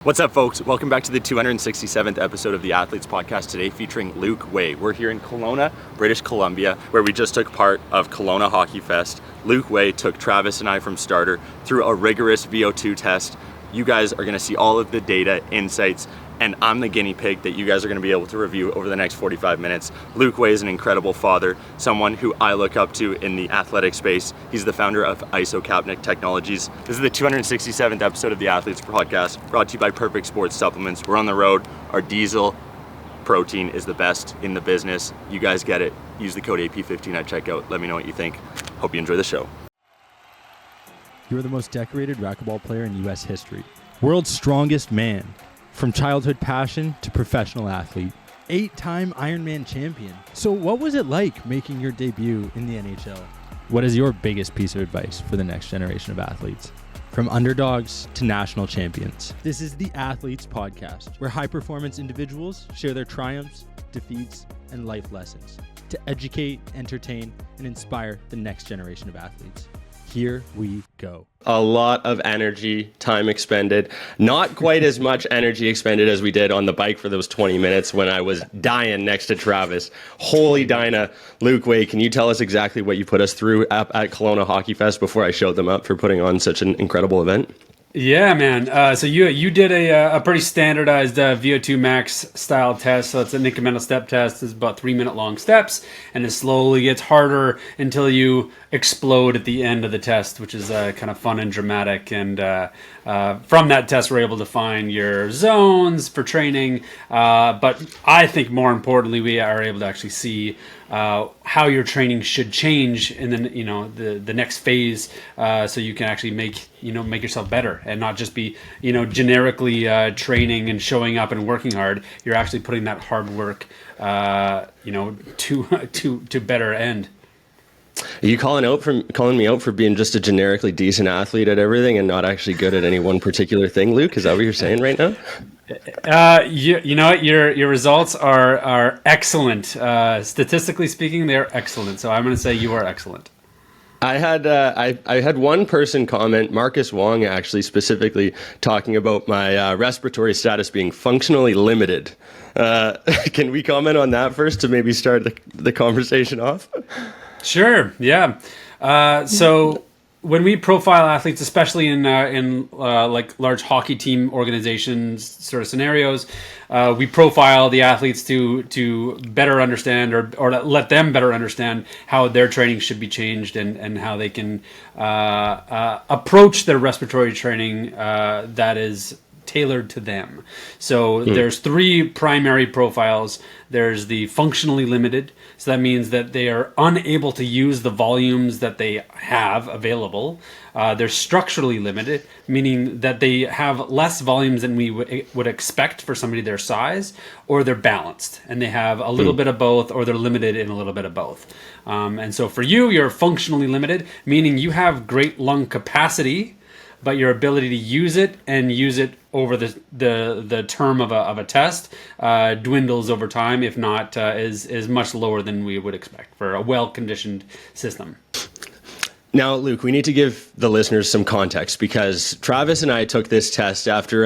What's up, folks? Welcome back to the 267th episode of the Athletes Podcast, today featuring Luke Way. We're here in Kelowna, British Columbia, where we just took part of Kelowna Hockey Fest. Luke Way took Travis and I from starter through a rigorous VO2 test. You guys are going to see all of the data, insights, and I'm the guinea pig that you guys are going to be able to review over the next 45 minutes. Luke Way is an incredible father, someone who I look up to in the athletic space. He's the founder of ISO Technologies. This is the 267th episode of the Athletes Podcast, brought to you by Perfect Sports Supplements. We're on the road. Our diesel protein is the best in the business. You guys get it. Use the code AP15 at checkout. Let me know what you think. Hope you enjoy the show. You're the most decorated racquetball player in U.S. history. World's strongest man. From childhood passion to professional athlete. 8-time Ironman champion. So what was it like making your debut in the NHL? What is your biggest piece of advice for the next generation of athletes? From underdogs to national champions. This is the Athletes Podcast, where high-performance individuals share their triumphs, defeats, and life lessons to educate, entertain, and inspire the next generation of athletes. Here we go. A lot of energy, time expended. Not quite as much energy expended as we did on the bike for those 20 minutes when I was dying next to Travis. Holy Dinah. Luke Way, can you tell us exactly what you put us through at Kelowna Hockey Fest before I showed them up for putting on such an incredible event? Yeah, man. So you did a pretty standardized VO₂ Max style test. So it's an incremental step test. It's about 3-minute long steps, and it slowly gets harder until you explode at the end of the test, which is kind of fun and dramatic. And from that test, we're able to find your zones for training. But I think more importantly, we are able to actually see how your training should change in the next phase, so you can actually make yourself better and not just be generically training and showing up and working hard. You're actually putting that hard work to better end. Are you calling me out for being just a generically decent athlete at everything and not actually good at any one particular thing, Luke? Is that what you're saying right now? You know what? Your results are excellent. Statistically speaking, they're excellent. So I'm going to say you are excellent. I had one person comment, Marcus Wong, actually specifically talking about my respiratory status being functionally limited. Can we comment on that first to maybe start the conversation off? Sure. Yeah. So when we profile athletes, especially in like large hockey team organizations sort of scenarios, we profile the athletes to better understand or let them better understand how their training should be changed and how they can approach their respiratory training that is tailored to them. So there's 3 primary profiles. There's the functionally limited. So that means that they are unable to use the volumes that they have available. They're structurally limited, meaning that they have less volumes than we would expect for somebody their size, or they're balanced and they have a little bit of both, or they're limited in a little bit of both. And so for you, you're functionally limited, meaning you have great lung capacity, but your ability to use it over the term of a test dwindles over time, if not is much lower than we would expect for a well-conditioned system. Now, Luke, we need to give the listeners some context because Travis and I took this test after,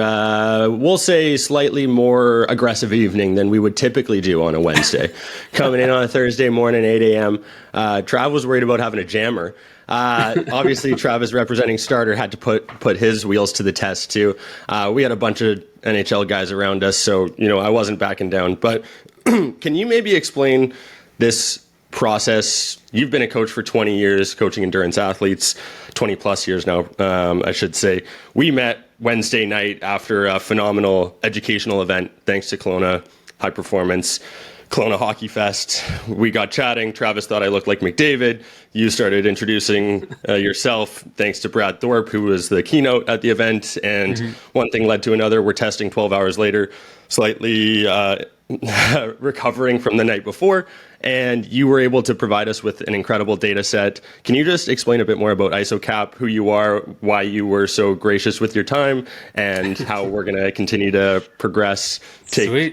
we'll say, slightly more aggressive evening than we would typically do on a Wednesday. Coming in on a Thursday morning, 8 a.m., Trav was worried about having a jammer. Obviously, Travis, representing starter, had to put his wheels to the test, too. We had a bunch of NHL guys around us, so, I wasn't backing down. But can you maybe explain this process? You've been a coach for 20 years, coaching endurance athletes, 20 plus years now, I should say. We met Wednesday night after a phenomenal educational event, thanks to Kelowna High Performance, Kelowna Hockey Fest. We got chatting. Travis thought I looked like McDavid. You started introducing yourself, thanks to Brad Thorpe, who was the keynote at the event. And one thing led to another. We're testing 12 hours later, slightly recovering from the night before. And you were able to provide us with an incredible data set. Can you just explain a bit more about ISOCAP, who you are, why you were so gracious with your time, and how we're going to continue to progress,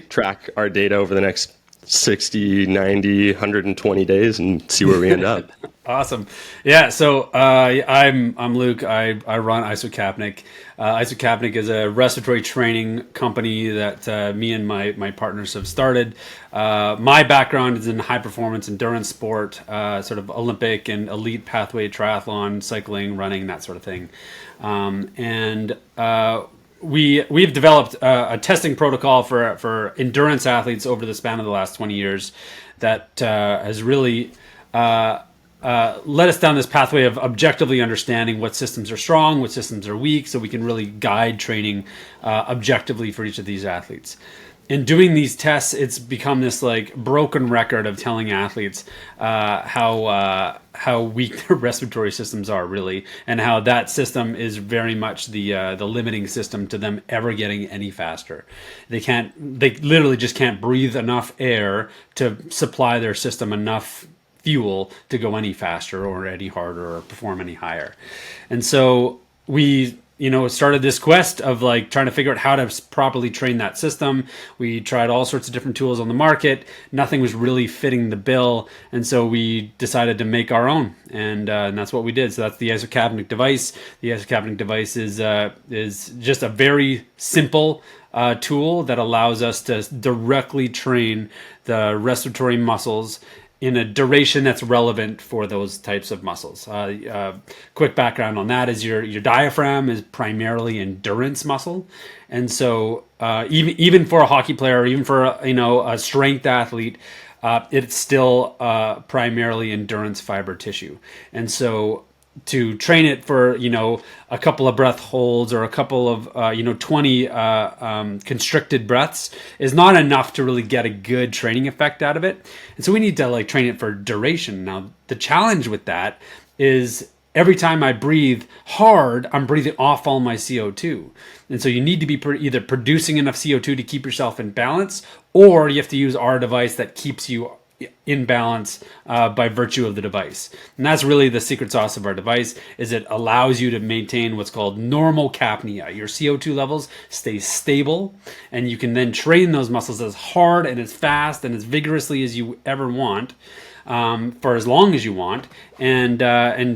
track our data over the next 60, 90, 120 days and see where we end up. Awesome. Yeah. So I'm Luke. I run Isocapnic. Isocapnic is a respiratory training company that me and my partners have started. My background is in high performance endurance sport, sort of Olympic and elite pathway triathlon, cycling, running, that sort of thing. We've developed a testing protocol for endurance athletes over the span of the last 20 years that has really led us down this pathway of objectively understanding what systems are strong, what systems are weak, so we can really guide training objectively for each of these athletes. In doing these tests, it's become this like broken record of telling athletes how weak their respiratory systems are, really, and how that system is very much the limiting system to them ever getting any faster. They literally just can't breathe enough air to supply their system enough fuel to go any faster or any harder or perform any higher. And so we started this quest of like trying to figure out how to properly train that system. We tried all sorts of different tools on the market. Nothing was really fitting the bill. And so we decided to make our own. And that's what we did. So that's the Isocapnic device. The Isocapnic device is just a very simple tool that allows us to directly train the respiratory muscles in a duration that's relevant for those types of muscles. Quick background on that is your diaphragm is primarily endurance muscle, and so even for a hockey player, or even for a strength athlete, it's still primarily endurance fiber tissue, and so to train it for a couple of breath holds or a couple of 20 constricted breaths is not enough to really get a good training effect out of it. And so we need to like train it for duration. Now the challenge with that is every time I breathe hard, I'm breathing off all my CO2. And so you need to be either producing enough CO2 to keep yourself in balance, or you have to use our device that keeps you in balance by virtue of the device. And that's really the secret sauce of our device, is it allows you to maintain what's called normal capnia. Your CO2 levels stay stable, and you can then train those muscles as hard and as fast and as vigorously as you ever want, for as long as you want, and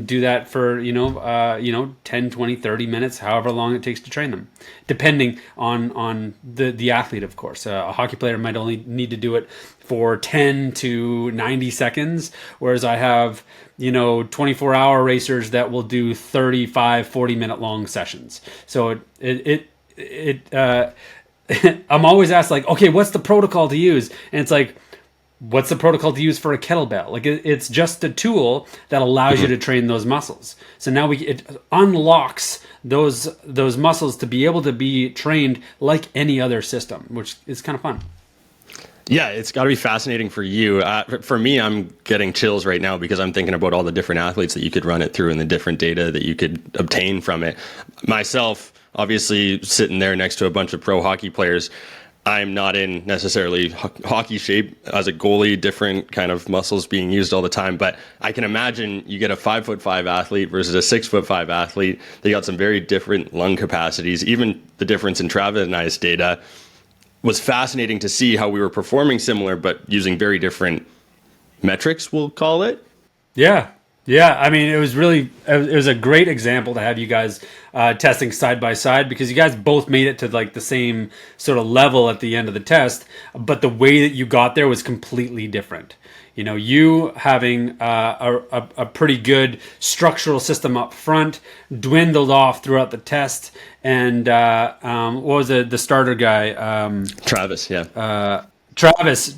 do that for 10, 20, 30 minutes, however long it takes to train them, depending on the athlete, of course. A hockey player might only need to do it for 10 to 90 seconds, whereas I have 24-hour racers that will do 35, 40-minute long sessions. So I'm always asked, like, okay, what's the protocol to use? And it's like, what's the protocol to use for a kettlebell? Like, it's just a tool that allows you to train those muscles. So now it unlocks those muscles to be able to be trained like any other system, which is kind of fun. Yeah, it's got to be fascinating for you. For me, I'm getting chills right now because I'm thinking about all the different athletes that you could run it through and the different data that you could obtain from it. Myself, obviously, sitting there next to a bunch of pro hockey players, I'm not in necessarily hockey shape as a goalie, different kind of muscles being used all the time. But I can imagine you get a 5'5" athlete versus a 6'5" athlete. They got some very different lung capacities. Even the difference in Travis and I's data was fascinating to see how we were performing similar, but using very different metrics, we'll call it. Yeah. I mean, it was a great example to have you guys testing side by side, because you guys both made it to like the same sort of level at the end of the test, but the way that you got there was completely different. You having a pretty good structural system up front dwindled off throughout the test. And what was the starter guy? Travis, yeah. Travis,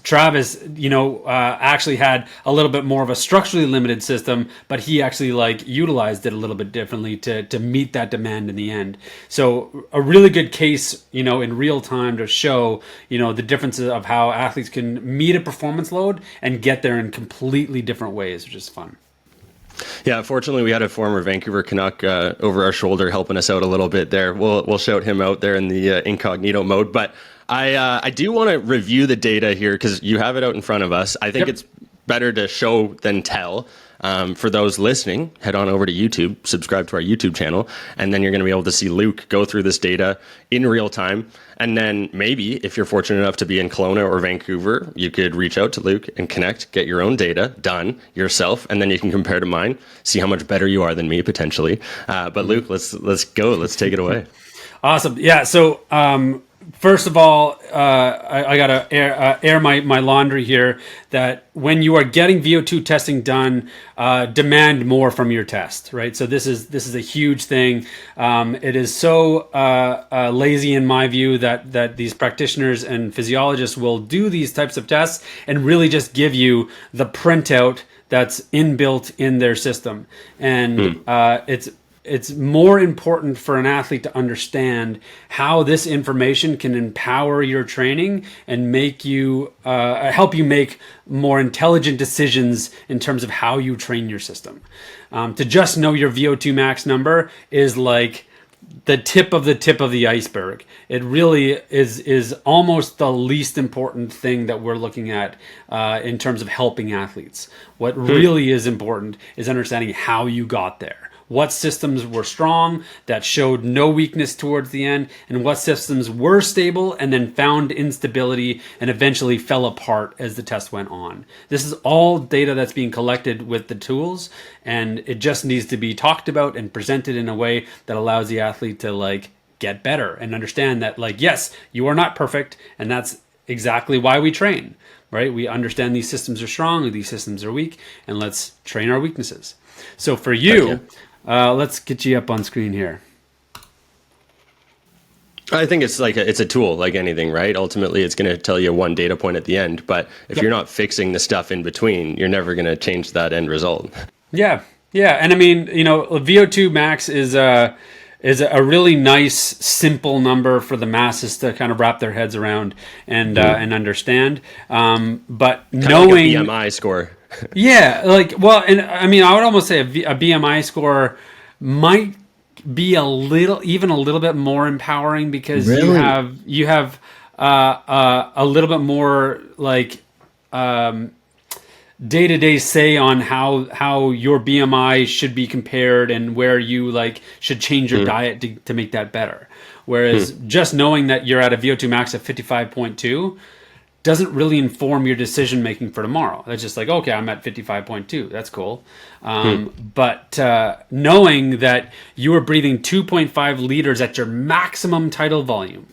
actually had a little bit more of a structurally limited system, but he actually utilized it a little bit differently to meet that demand in the end. So a really good case, in real time to show, the differences of how athletes can meet a performance load and get there in completely different ways, which is fun. Yeah, fortunately, we had a former Vancouver Canuck over our shoulder helping us out a little bit there. We'll shout him out there in the incognito mode, but I do want to review the data here because you have it out in front of us. I think it's better to show than tell. For those listening, head on over to YouTube, subscribe to our YouTube channel, and then you're going to be able to see Luke go through this data in real time. And then maybe if you're fortunate enough to be in Kelowna or Vancouver, you could reach out to Luke and connect, get your own data done yourself, and then you can compare to mine, see how much better you are than me potentially. But Luke, let's go. Let's take it away. Awesome. Yeah. So, first of all, I gotta air my laundry here. That when you are getting VO2 testing done, demand more from your test, right? So this is a huge thing. It is so lazy in my view that these practitioners and physiologists will do these types of tests and really just give you the printout that's inbuilt in their system, and it's more important for an athlete to understand how this information can empower your training and make you help you make more intelligent decisions in terms of how you train your system. To just know your VO2 max number is like the tip of the iceberg. It really is almost the least important thing that we're looking at in terms of helping athletes. What really is important is understanding how you got there. What systems were strong that showed no weakness towards the end, and what systems were stable and then found instability and eventually fell apart as the test went on. This is all data that's being collected with the tools, and it just needs to be talked about and presented in a way that allows the athlete to get better and understand that yes, you are not perfect, and that's exactly why we train, right? We understand these systems are strong, these systems are weak, and let's train our weaknesses. So for you. Let's get you up on screen here. I think it's it's a tool like anything, right? Ultimately, it's going to tell you one data point at the end. But if you're not fixing the stuff in between, you're never going to change that end result. Yeah. And I mean, VO2 max is a really nice, simple number for the masses to kind of wrap their heads around and understand. But knowing like a BMI score. Yeah, and I mean, I would almost say a BMI score might be a little bit more empowering because you have a little bit more day-to-day say on how your BMI should be compared and where you should change your diet to make that better. Whereas just knowing that you're at a VO2 max of 55.2 doesn't really inform your decision making for tomorrow. That's just okay, I'm at 55.2. That's cool. But knowing that you are breathing 2.5 liters at your maximum tidal volume,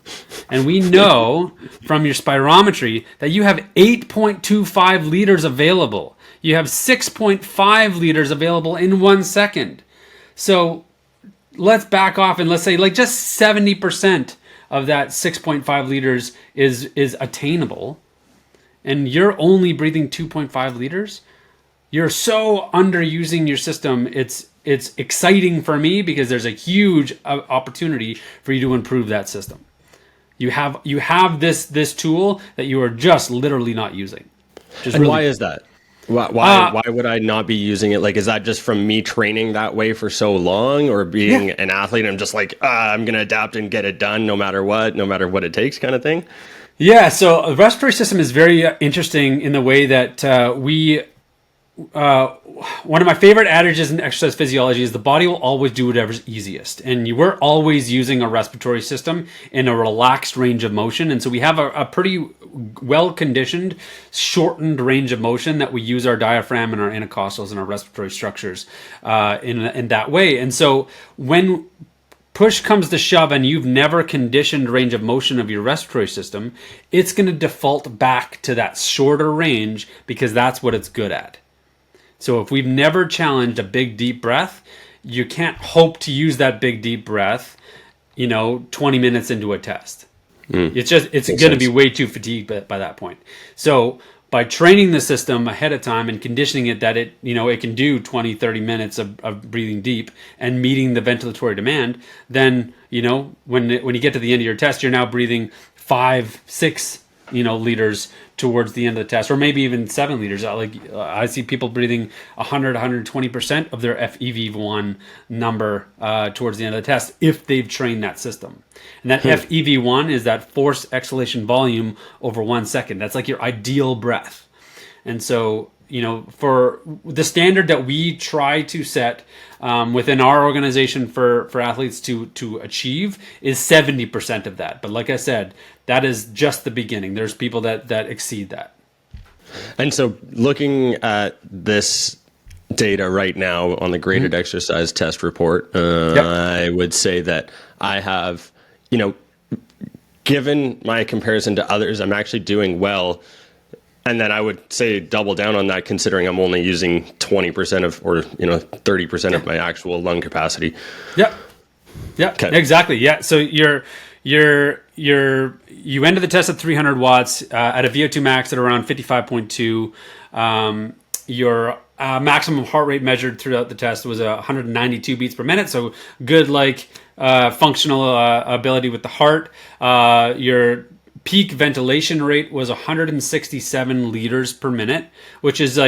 and we know from your spirometry that you have 8.25 liters available. You have 6.5 liters available in 1 second. So let's back off and let's say just 70% of that 6.5 liters is attainable, and you're only breathing 2.5 liters, you're so underusing your system. It's exciting for me because there's a huge opportunity for you to improve that system. You have this tool that you are just literally not using. Why is that? Why would I not be using it? Is that just from me training that way for so long, or being an athlete? I'm just I'm going to adapt and get it done no matter what it takes, kind of thing. Yeah. So the respiratory system is very interesting in the way that one of my favorite adages in exercise physiology is the body will always do whatever's easiest. And we're always using a respiratory system in a relaxed range of motion. And so we have a pretty well-conditioned, shortened range of motion that we use our diaphragm and our intercostals and our respiratory structures in that way. And so when push comes to shove and you've never conditioned range of motion of your respiratory system, it's going to default back to that shorter range because that's what it's good at. So if we've never challenged a big deep breath, you can't hope to use that big deep breath, 20 minutes into a test. It's going to be way too fatigued by that point. So by training the system ahead of time and conditioning it that it can do 20, 30 minutes of breathing deep and meeting the ventilatory demand, then, when you get to the end of your test, you're now breathing 5, 6, liters towards the end of the test, or maybe even 7 liters. I see people breathing 100, 120% of their FEV1 number towards the end of the test if they've trained that system. And that FEV1 is that forced exhalation volume over 1 second. That's your ideal breath. And so for the standard that we try to set within our organization for athletes to achieve is 70% of that. But like I said, that is just the beginning. There's people that exceed that. And so looking at this data right now on the graded exercise test report, I would say that I have, given my comparison to others, I'm actually doing well. And then I would say double down on that, considering I'm only using 20% of, or 30% of my actual lung capacity. Yep. Okay. Exactly. Yeah. So you ended the test at 300 watts at a VO2 max at around 55.2. Your maximum heart rate measured throughout the test was 192 beats per minute. So good, functional ability with the heart. Your peak ventilation rate was 167 liters per minute, which is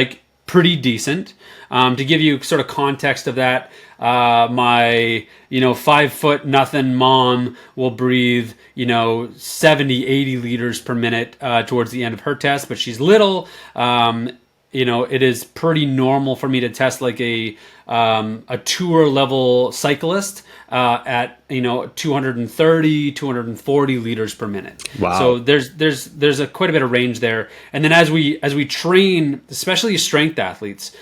pretty decent. To give you sort of context of that, my 5 foot nothing mom will breathe 70, 80 liters per minute towards the end of her test, but she's little. It is pretty normal for me to test like a tour level cyclist at 230, 240 liters per minute. Wow. So there's quite a bit of range there. And then as we train, especially strength athletes,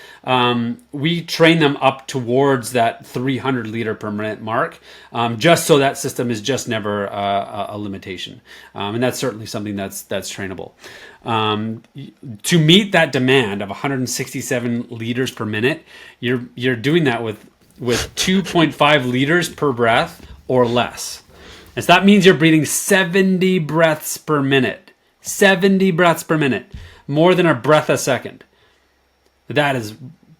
we train them up towards that 300 liter per minute mark, just so that system is just never a limitation. And that's certainly something that's trainable. To meet that demand of 167 liters per minute, you're doing that with 2.5 liters per breath or less. And so that means you're breathing 70 breaths per minute. 70 breaths per minute. More than a breath a second. That is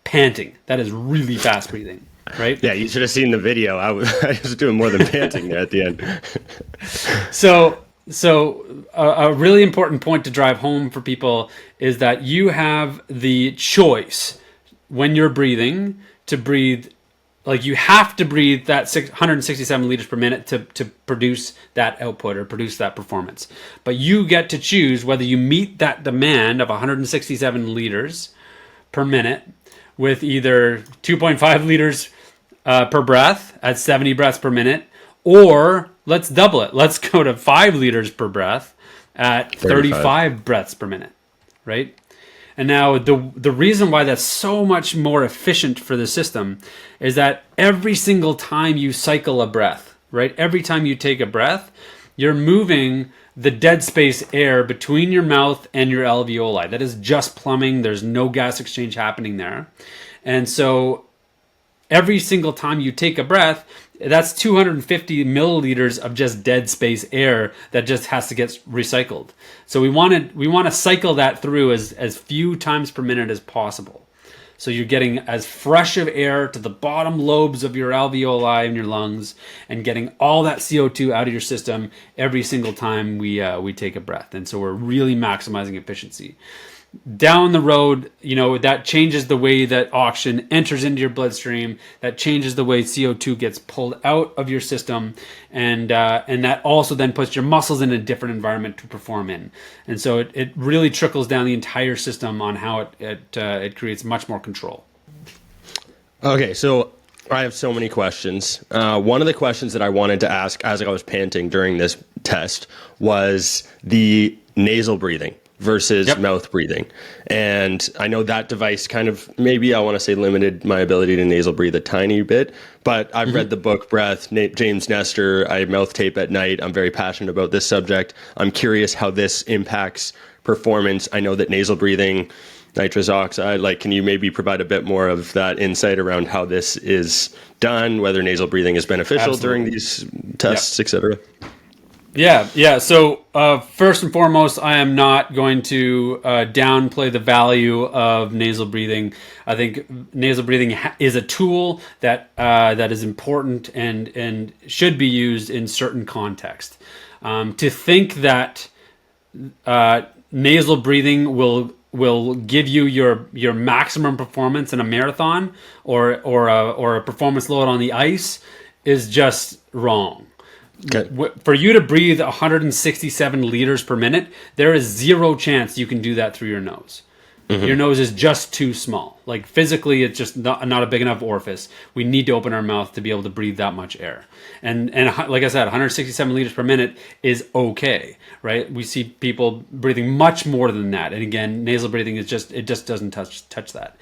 panting. That is really fast breathing, right? Yeah, you should have seen the video. I was doing more than panting there at the end. So a really important point to drive home for people is that you have the choice when you're breathing to breathe, you have to breathe that 167 liters per minute to produce that output or produce that performance. But you get to choose whether you meet that demand of 167 liters per minute with either 2.5 liters per breath at 70 breaths per minute, or let's double it. Let's go to 5 liters per breath at 35 breaths per minute, right? And now the reason why that's so much more efficient for the system is that every single time you cycle a breath, right? Every time you take a breath, you're moving the dead space air between your mouth and your alveoli. That is just plumbing. There's no gas exchange happening there. And so every single time you take a breath, that's 250 milliliters of just dead space air that just has to get recycled. So we want to cycle that through as few times per minute as possible. So you're getting as fresh of air to the bottom lobes of your alveoli in your lungs and getting all that CO2 out of your system every single time we take a breath. And so we're really maximizing efficiency. Down the road, that changes the way that oxygen enters into your bloodstream. That changes the way CO2 gets pulled out of your system, and that also then puts your muscles in a different environment to perform in. And so it really trickles down the entire system on how it creates much more control. Okay, so I have so many questions. One of the questions that I wanted to ask as I was panting during this test was the nasal breathing versus mouth breathing. And I know that device kind of, maybe I want to say limited my ability to nasal breathe a tiny bit, but I've read the book Breath, James Nestor. I mouth tape at night. I'm very passionate about this subject. I'm curious how this impacts performance. I know that nasal breathing, nitrous oxide, can you maybe provide a bit more of that insight around how this is done, whether nasal breathing is beneficial during these tests, et cetera? Yeah. So first and foremost, I am not going to downplay the value of nasal breathing. I think nasal breathing is a tool that is important and should be used in certain contexts. To think that nasal breathing will give you your maximum performance in a marathon or a performance load on the ice is just wrong. Okay. For you to breathe 167 liters per minute, there is zero chance you can do that through your nose. Your nose is just too small. Like physically, it's just not a big enough orifice. We need to open our mouth to be able to breathe that much air. And like I said, 167 liters per minute is okay, right? We see people breathing much more than that. And again, nasal breathing is just doesn't touch that.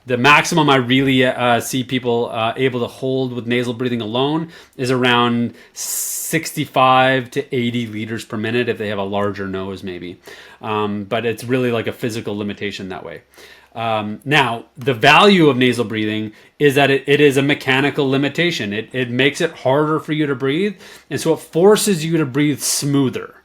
The maximum I really see people able to hold with nasal breathing alone is around 65 to 80 liters per minute if they have a larger nose, maybe. But it's really like a physical limitation that way. Now, the value of nasal breathing is that it is a mechanical limitation. It makes it harder for you to breathe, and so it forces you to breathe smoother.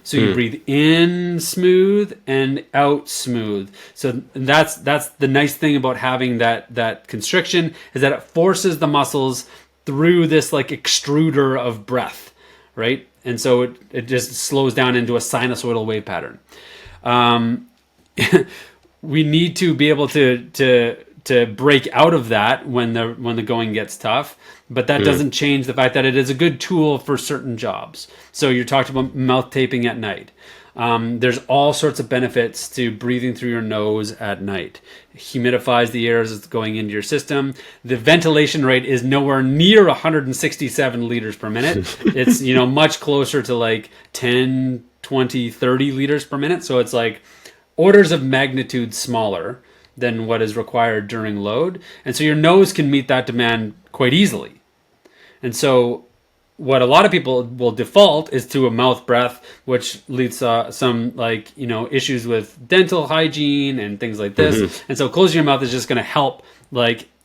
So you breathe in smooth and out smooth. So that's the nice thing about having that constriction, is that it forces the muscles through this like extruder of breath, right? And so it just slows down into a sinusoidal wave pattern. We need to be able to break out of that when the going gets tough, but that doesn't change the fact that it is a good tool for certain jobs. So you're talking about mouth taping at night. There's all sorts of benefits to breathing through your nose at night. It humidifies the air as it's going into your system. The ventilation rate is nowhere near 167 liters per minute. It's much closer to like 10, 20, 30 liters per minute. So it's like orders of magnitude smaller than what is required during load. And so your nose can meet that demand quite easily. And so what a lot of people will default is to a mouth breath, which leads to some issues with dental hygiene and things like this. And so closing your mouth is just going to help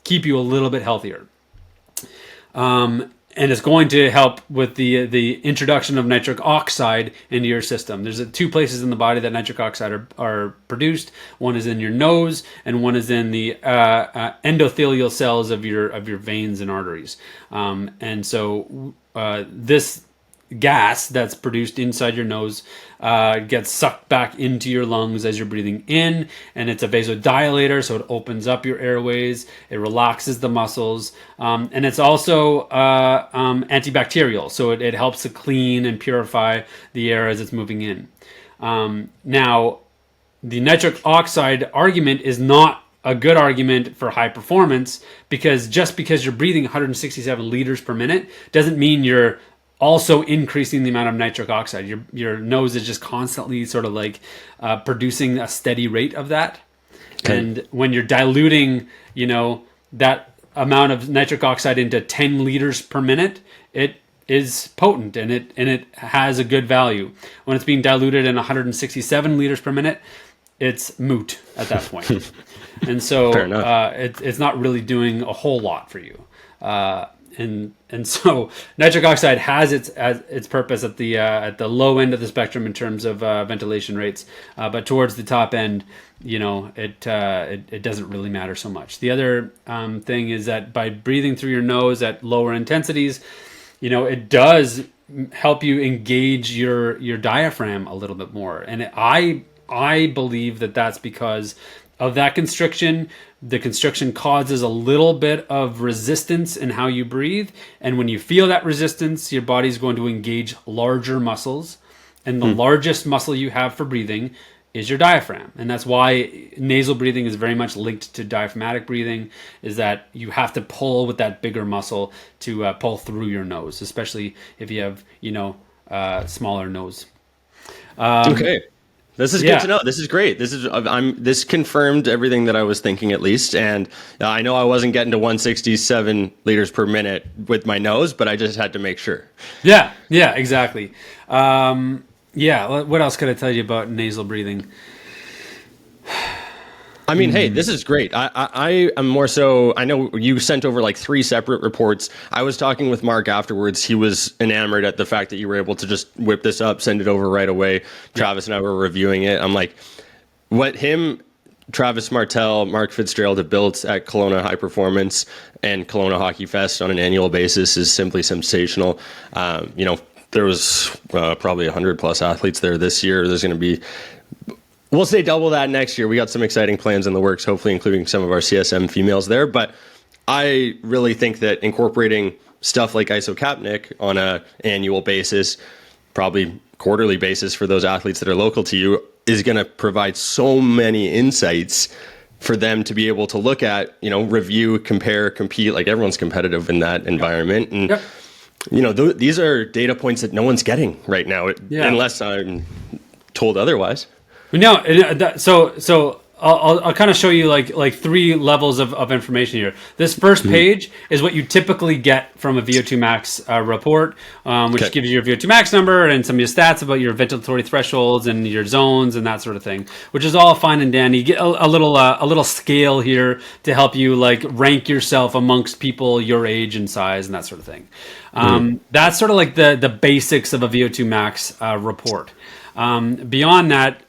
keep you a little bit healthier. And it's going to help with the introduction of nitric oxide into your system. There's two places in the body that nitric oxide are produced. One is in your nose, and one is in the endothelial cells of your veins and arteries. And so this gas that's produced inside your nose gets sucked back into your lungs as you're breathing in, and it's a vasodilator, so it opens up your airways, it relaxes the muscles, and it's also antibacterial, so it helps to clean and purify the air as it's moving in. Now, the nitric oxide argument is not a good argument for high performance, because just because you're breathing 167 liters per minute doesn't mean you're also increasing the amount of nitric oxide. Your nose is just constantly sort of producing a steady rate of that. Okay. And when you're diluting, that amount of nitric oxide into 10 liters per minute, it is potent and it has a good value. When it's being diluted in 167 liters per minute, it's moot at that point. And so it's not really doing a whole lot for you. And so nitric oxide has its purpose at the low end of the spectrum in terms of ventilation rates, but towards the top end, it doesn't really matter so much. The other thing is that by breathing through your nose at lower intensities, it does help you engage your diaphragm a little bit more. And I believe that that's because of that constriction. The constriction causes a little bit of resistance in how you breathe. And when you feel that resistance, your body's going to engage larger muscles. And the largest muscle you have for breathing is your diaphragm. And that's why nasal breathing is very much linked to diaphragmatic breathing, is that you have to pull with that bigger muscle to pull through your nose, especially if you have, smaller nose. Okay. This is good to know. This is great. This confirmed everything that I was thinking, at least. And I know I wasn't getting to 167 liters per minute with my nose, but I just had to make sure. Yeah, exactly. What else could I tell you about nasal breathing? I mean, hey, this is great. I am more so, I know you sent over like 3 separate reports. I was talking with Mark afterwards. He was enamored at the fact that you were able to just whip this up, send it over right away. Travis and I were reviewing it. I'm like, what Travis Martel, Mark Fitzgerald have built at Kelowna High Performance and Kelowna Hockey Fest on an annual basis is simply sensational. There was probably 100 plus athletes there this year. There's going to be, we'll say double that next year. We got some exciting plans in the works, hopefully including some of our CSM females there. But I really think that incorporating stuff like isocapnic on an annual basis, probably quarterly basis for those athletes that are local to you, is going to provide so many insights for them to be able to look at, review, compare, compete. Like, everyone's competitive in that environment. And, these are data points that no one's getting right now, unless I'm told otherwise. No, so I'll kind of show you like three levels of information here. This first page is what you typically get from a VO2 Max report, which gives you your VO2 Max number and some of your stats about your ventilatory thresholds and your zones and that sort of thing, which is all fine and dandy. You get a little scale here to help you like rank yourself amongst people your age and size and that sort of thing. That's sort of like the basics of a VO2 Max report. Beyond that,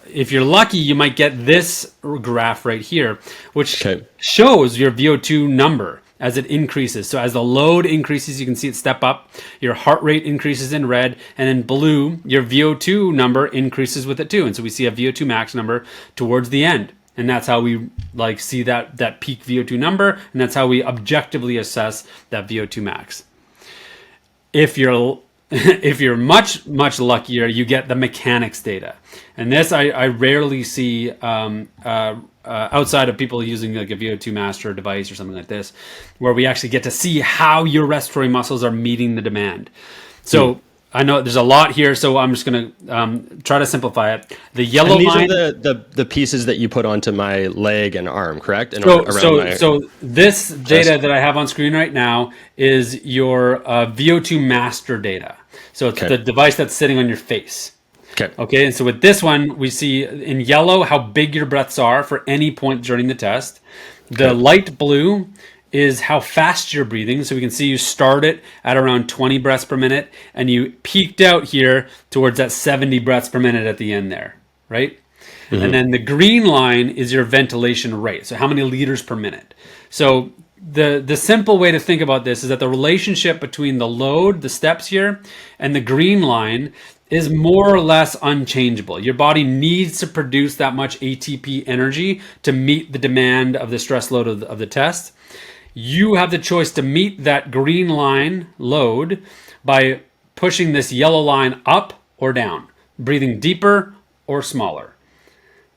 if you're lucky, you might get this graph right here, which shows your VO2 number as it increases. So as the load increases, you can see it step up. Your heart rate increases in red, and in blue, your VO2 number increases with it too. And so we see a VO2 max number towards the end. And that's how we like see that peak VO2 number, and that's how we objectively assess that VO2 max. If you're much luckier, you get the mechanics data, and this I rarely see outside of people using like a VO2 Master device or something like this, where we actually get to see how your respiratory muscles are meeting the demand. So I know there's a lot here, so I'm just going to try to simplify it. The yellow line. These are the pieces that you put onto my leg and arm, correct? And So this data that I have on screen right now is your VO2 Master data. So it's the device that's sitting on your face. Okay. And so with this one, we see in yellow how big your breaths are for any point during the test. The light blue is how fast you're breathing. So we can see you start it at around 20 breaths per minute, and you peaked out here towards that 70 breaths per minute at the end there, right? And then the green line is your ventilation rate. So how many liters per minute? So the simple way to think about this is that the relationship between the load, the steps here, and the green line is more or less unchangeable. Your body needs to produce that much ATP energy to meet the demand of the stress load of the test. You have the choice to meet that green line load by pushing this yellow line up or down, breathing deeper or smaller.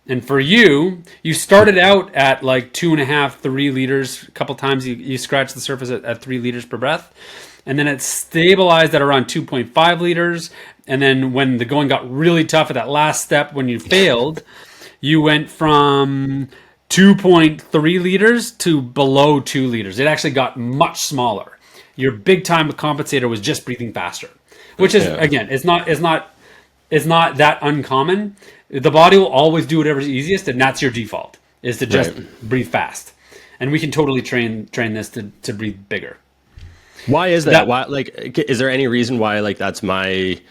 And for you started out at like 2.5, 3 liters. A couple times you scratched the surface at 3 liters per breath. And then it stabilized at around 2.5 liters. And then when the going got really tough at that last step, when you failed, you went from 2.3 liters to below 2 liters. It actually got much smaller. Your big time compensator was just breathing faster, which is, again, it's not that uncommon. The body will always do whatever's easiest, and that's your default, is to just breathe fast. And we can totally train this to breathe bigger. Why is that? Why, like, is there any reason why, like, that's my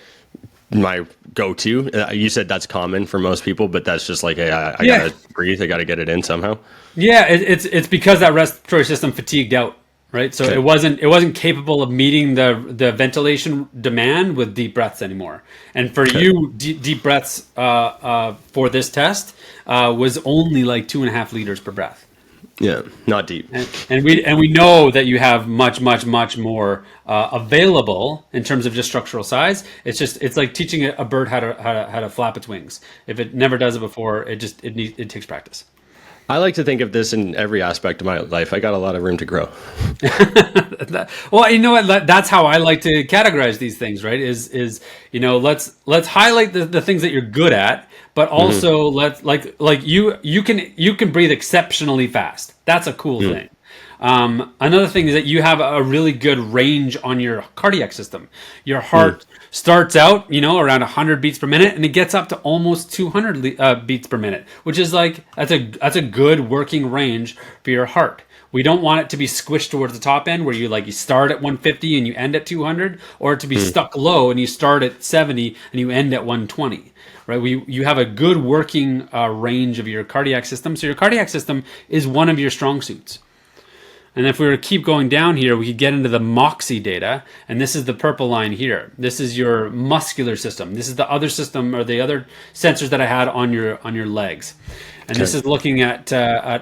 go-to? You said that's common for most people, but that's just like, hey, I gotta breathe, I gotta get it in somehow. Yeah, it's because that respiratory system fatigued out, right? So it wasn't capable of meeting the ventilation demand with deep breaths anymore. And for you, deep breaths for this test was only like 2.5 liters per breath. Yeah, not deep. And we know that you have much more available in terms of just structural size. It's like teaching a bird how to flap its wings. If it never does it before, it takes practice. I like to think of this in every aspect of my life. I got a lot of room to grow. Well, you know what? That's how I like to categorize these things, right? Is let's highlight the things that you're good at, but also let's you can breathe exceptionally fast. That's a cool thing. Another thing is that you have a really good range on your cardiac system. Your heart starts out, around 100 beats per minute, and it gets up to almost 200 beats per minute, which is like that's a good working range for your heart. We don't want it to be squished towards the top end where you start at 150 and you end at 200, or to be stuck low and you start at 70 and you end at 120. Right? You have a good working range of your cardiac system. So your cardiac system is one of your strong suits. And if we were to keep going down here, we could get into the MOXIE data. And this is the purple line here. This is your muscular system. This is the other system, or the other sensors that I had on your legs. And this is looking at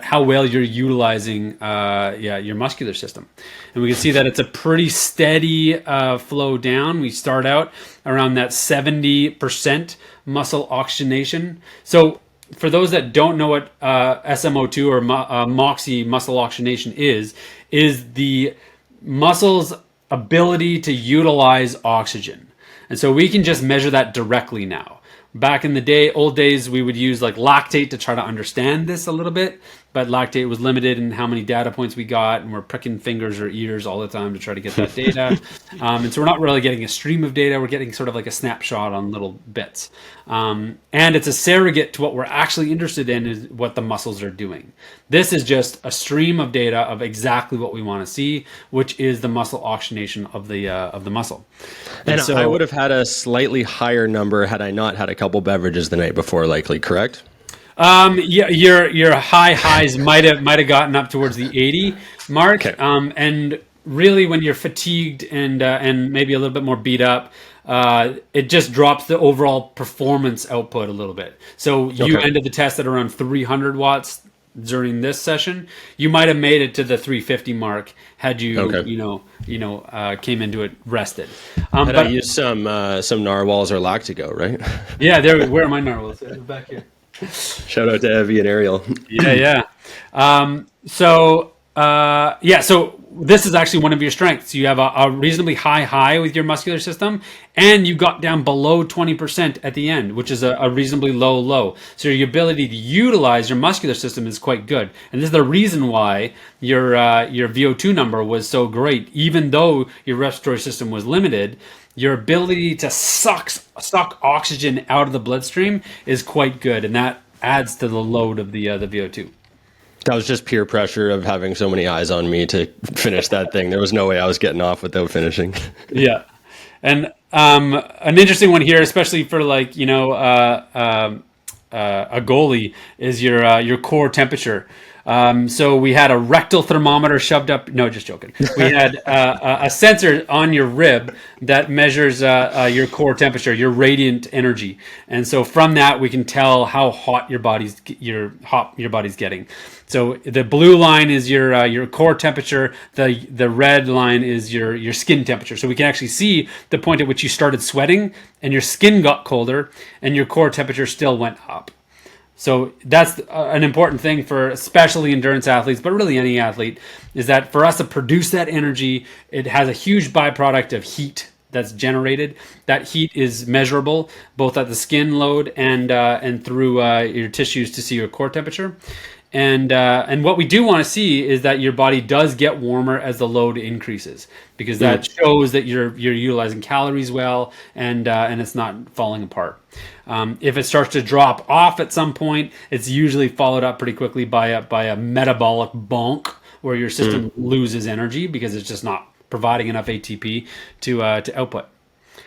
how well you're utilizing your muscular system. And we can see that it's a pretty steady flow down. We start out around that 70% muscle oxygenation. So for those that don't know what SMO2 or MOXIE muscle oxygenation is the muscle's ability to utilize oxygen. And so we can just measure that directly now. Back in the old days, we would use like lactate to try to understand this a little bit, but lactate was limited in how many data points we got, and we're pricking fingers or ears all the time to try to get that data. And so we're not really getting a stream of data. We're getting sort of like a snapshot on little bits. And it's a surrogate to what we're actually interested in, is what the muscles are doing. This is just a stream of data of exactly what we want to see, which is the muscle oxygenation of the muscle. And so I would have had a slightly higher number had I not had a couple beverages the night before, likely, correct? Yeah, your highs might have gotten up towards the 80 mark. Okay. And really, when you're fatigued and maybe a little bit more beat up, it just drops the overall performance output a little bit. So you ended the test at around 300 watts during this session. You might have made it to the 350 mark had you came into it rested. But I used some narwhals or Lactigo, right? Yeah, where are my narwhals? They're back here. Shout out to Evie and Ariel. Yeah. So this is actually one of your strengths. You have a reasonably high with your muscular system, and you got down below 20% at the end, which is a reasonably low. So your ability to utilize your muscular system is quite good. And this is the reason why your VO2 number was so great. Even though your respiratory system was limited, your ability to suck oxygen out of the bloodstream is quite good, and that adds to the load of the VO2. That was just peer pressure of having so many eyes on me to finish that thing. There was no way I was getting off without finishing. Yeah. And an interesting one here, especially for a goalie, is your core temperature. So we had a rectal thermometer shoved up. No, just joking. We had a sensor on your rib that measures your core temperature, your radiant energy, and so from that we can tell how hot your body's getting. So the blue line is your core temperature. The red line is your skin temperature. So we can actually see the point at which you started sweating, and your skin got colder, and your core temperature still went up. So that's an important thing for especially endurance athletes, but really any athlete, is that for us to produce that energy, it has a huge byproduct of heat that's generated. That heat is measurable both at the skin load and through your tissues to see your core temperature. And what we do want to see is that your body does get warmer as the load increases, because that shows that you're utilizing calories well and it's not falling apart. If it starts to drop off at some point, it's usually followed up pretty quickly by a metabolic bonk, where your system loses energy because it's just not providing enough ATP to output.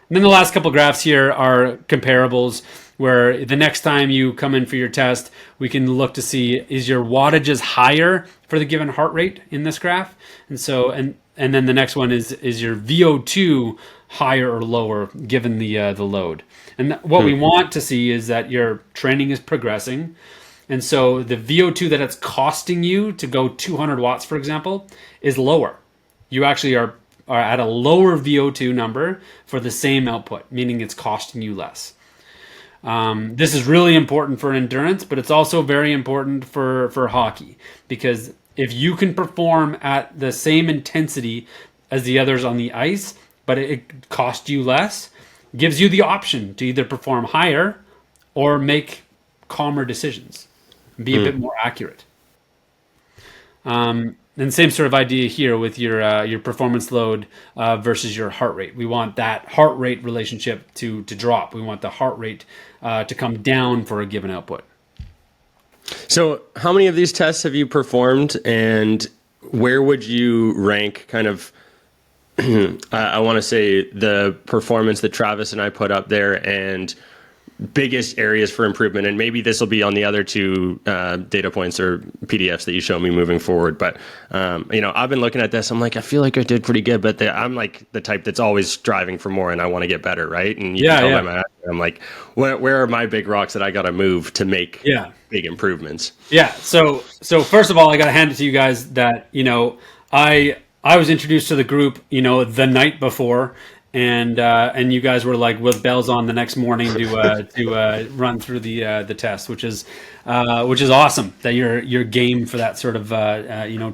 And then the last couple graphs here are comparables, where the next time you come in for your test, we can look to see, is your wattages higher for the given heart rate in this graph? And so, and then the next one is your VO2 higher or lower given the load? And what we want to see is that your training is progressing. And so the VO2 that it's costing you to go 200 watts, for example, is lower. You actually are at a lower VO2 number for the same output, meaning it's costing you less. This is really important for endurance, but it's also very important for hockey, because if you can perform at the same intensity as the others on the ice, but it costs you less, gives you the option to either perform higher or make calmer decisions, be a bit more accurate. And same sort of idea here with your performance load versus your heart rate. We want that heart rate relationship to drop. We want the heart rate to come down for a given output. So how many of these tests have you performed, and where would you rank kind of, I want to say, the performance that Travis and I put up there, and biggest areas for improvement? And maybe this will be on the other two data points or PDFs that you show me moving forward. But, I've been looking at this. I'm like, I feel like I did pretty good, but I'm like the type that's always striving for more and I want to get better, right? And you can tell by my attitude, I'm like, where are my big rocks that I got to move to make big improvements? Yeah. So first of all, I got to hand it to you guys that, I was introduced to the group, the night before, and you guys were like with bells on the next morning to run through the test, which is awesome that you're game for that sort of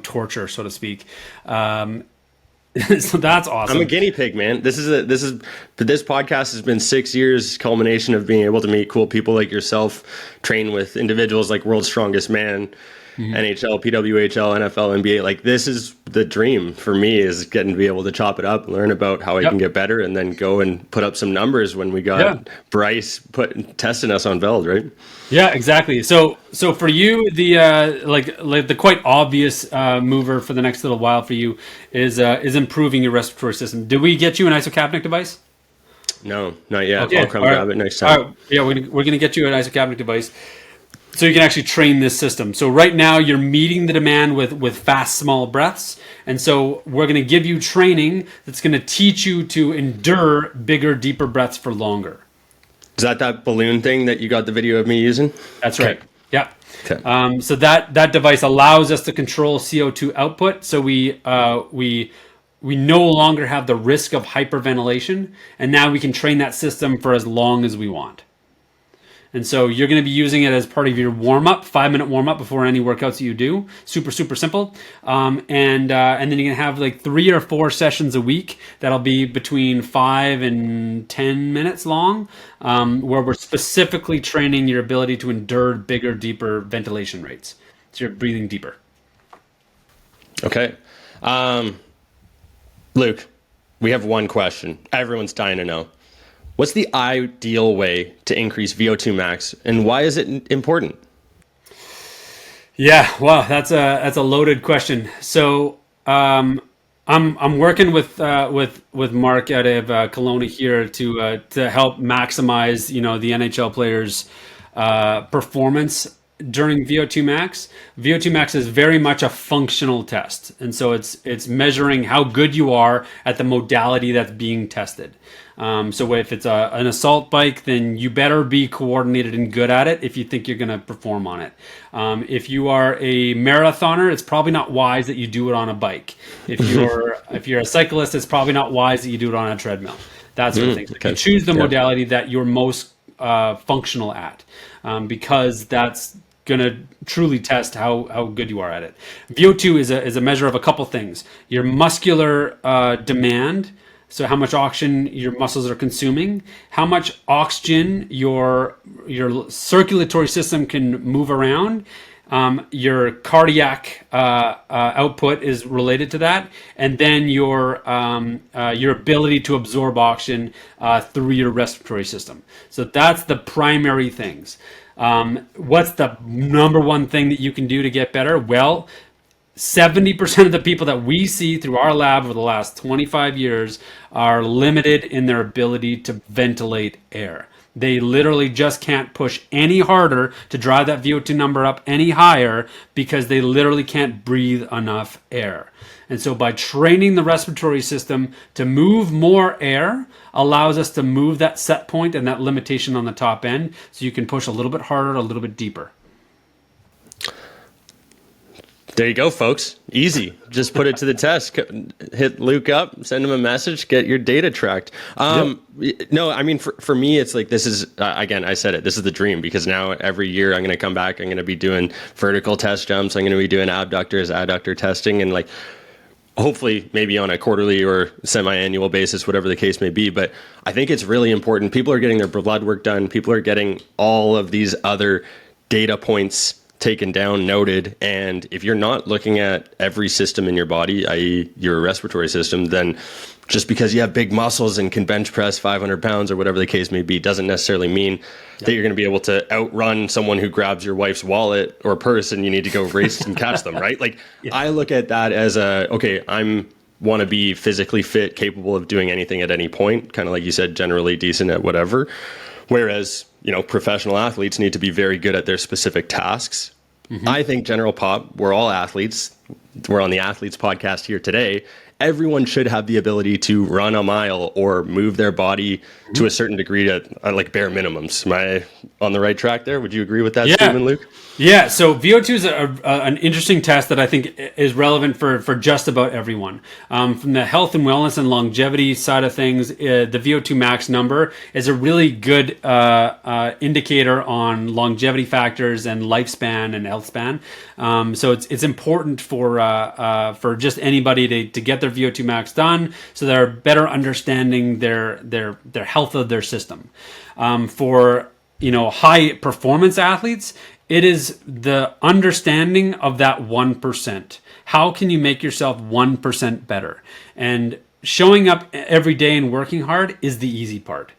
torture, so to speak. So that's awesome. I'm a guinea pig, man. This podcast has been 6 years culmination of being able to meet cool people like yourself, train with individuals like World's Strongest Man, NHL, PWHL, NFL, NBA. Like, this is the dream for me, is getting to be able to chop it up, learn about how I can get better, and then go and put up some numbers when we got Bryce testing us on Veld, right? Yeah, exactly. So for you, the the quite obvious mover for the next little while for you is improving your respiratory system. Did we get you an isocapnic device? No, not yet. Okay. I'll come grab it next time. All right. Yeah, we're going to get you an isocapnic device so you can actually train this system. So right now you're meeting the demand with fast, small breaths. And so we're going to give you training that's going to teach you to endure bigger, deeper breaths for longer. Is that balloon thing that you got the video of me using? That's right. Yeah. Okay. So that device allows us to control CO2 output. So we no longer have the risk of hyperventilation, and now we can train that system for as long as we want. And so you're going to be using it as part of your warm-up, 5-minute warm-up before any workouts that you do. Super, super simple. And then you're going to have like 3 or 4 sessions a week that'll be between 5 and 10 minutes long, where we're specifically training your ability to endure bigger, deeper ventilation rates. So you're breathing deeper. Okay. Luke, we have one question. Everyone's dying to know. What's the ideal way to increase VO2 max, and why is it important? Yeah, wow, that's a loaded question. So I'm working with Mark out of Kelowna here to help maximize the NHL players' performance during VO2 max. VO2 max is very much a functional test, and so it's measuring how good you are at the modality that's being tested. So if it's an assault bike, then you better be coordinated and good at it if you think you're going to perform on it. If you are a marathoner, it's probably not wise that you do it on a bike. If you're a cyclist, it's probably not wise that you do it on a treadmill. That sort of thing. So you choose the modality that you're most functional at, because that's going to truly test how good you are at it. VO2 is a measure of a couple things: your muscular demand. So how much oxygen your muscles are consuming, how much oxygen your circulatory system can move around, your cardiac output is related to that, and then your ability to absorb oxygen through your respiratory system. So that's the primary things. What's the number one thing that you can do to get better? Well, 70% of the people that we see through our lab over the last 25 years are limited in their ability to ventilate air. They literally just can't push any harder to drive that VO2 number up any higher because they literally can't breathe enough air. And so by training the respiratory system to move more air allows us to move that set point and that limitation on the top end, so you can push a little bit harder, a little bit deeper. There you go, folks. Easy. Just put it to the test. Hit Luke up, send him a message, get your data tracked. No, I mean, for me, it's like, this is, again, I said it, this is the dream, because now every year I'm going to come back, I'm going to be doing vertical test jumps, I'm going to be doing abductors, adductor testing, and like, hopefully maybe on a quarterly or semi-annual basis, whatever the case may be. But I think it's really important. People are getting their blood work done. People are getting all of these other data points taken down, noted, and if you're not looking at every system in your body, i.e. your respiratory system, then just because you have big muscles and can bench press 500 pounds or whatever the case may be doesn't necessarily mean that you're going to be able to outrun someone who grabs your wife's wallet or purse and you need to go race and catch them, right? Like, I look at that as I'm want to be physically fit, capable of doing anything at any point, kind of like you said, generally decent at whatever. Whereas professional athletes need to be very good at their specific tasks. I think general pop, we're all athletes. We're on the Athletes podcast here today. Everyone should have the ability to run a mile or move their body to a certain degree to like bare minimums. Am I on the right track there? Would you agree with that statement, Luke? Yeah, so VO2 is an interesting test that I think is relevant for just about everyone. From the health and wellness and longevity side of things, the VO2 max number is a really good indicator on longevity factors and lifespan and health span. So it's important for just anybody to get their VO2 max done, so they're better understanding their health of their system. For high performance athletes, it is the understanding of that 1%. How can you make yourself 1% better? And showing up every day and working hard is the easy part.